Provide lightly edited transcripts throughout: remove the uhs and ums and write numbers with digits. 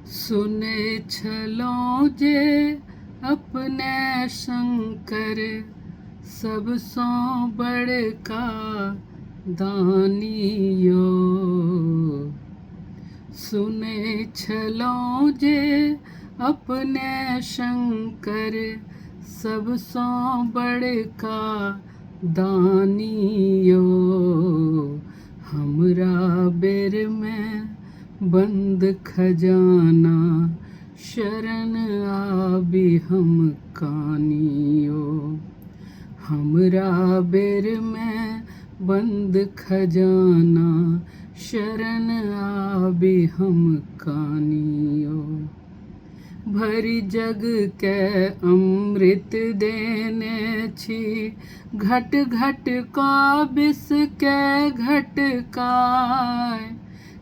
सुने छलो जे अपने शंकर सबसो बड़का दानियो। सुने छलो जे अपने शंकर सबसो बड़का दानियो। हमरा बेर में बंद खजाना शरण आबी हम कानियो। हमरा बेर में बंद खजाना शरण आबी हम कानियो। भरी जग के अमृत देने छी घट घट का विष के घटकाय।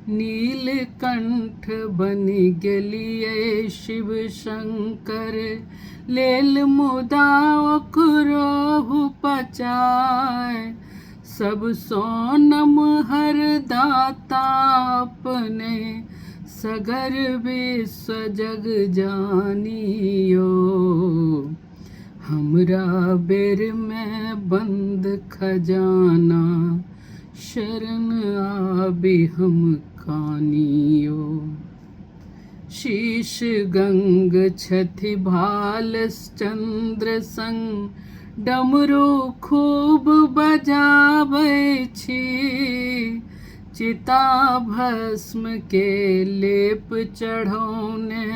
नीलकंठ बनि गेलिए शिव शंकर लेल मुदा ओकरो पचाय। सब सोनम हर दाता अपने सगर विश्व जग जानियो। हमरा बेर में बंद खजाना शरण आबी हम कानियो। शीश गंग छथि भाल चंद्र संग डमरू खूब बजाबै छी। चिता भस्म के लेप चढ़ौने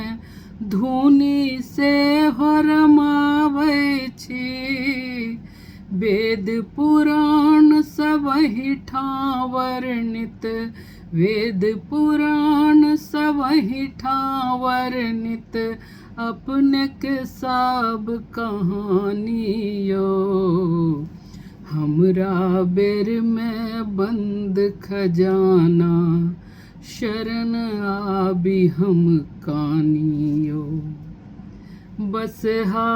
धुनी से रमाबै छी। वेद पुराण सबहि ठाम वर्णित वेद पुराण सबहि ठाम वर्णित अपने के सब कहानियो। हमरा बेर में बंद खजाना शरण आबी हम कानियो। बसहा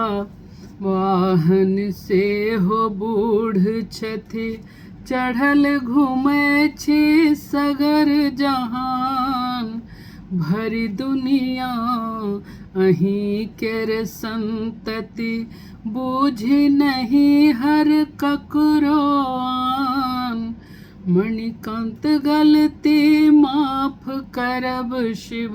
वाहन से हो बूढ़ छथि चढ़ल घूमै छी सगर जहान। भरी दुनिया अहीं केर संतति बूझी नहीं हर ककरो आन। मणिकांत गलती माफ करब शिव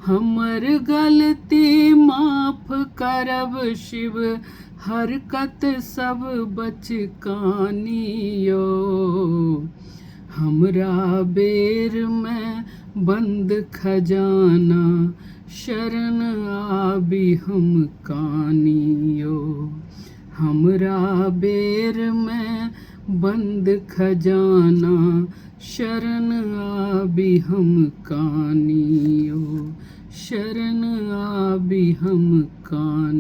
हमर गलती माफ करब शिव हरकत सब बचकानियो। हमरा बेर में बंद खजाना शरण आबी हम कानियो। हमरा बेर में बंद खजाना शरण आबी हम कानियो। शरण आबी हम कानियो।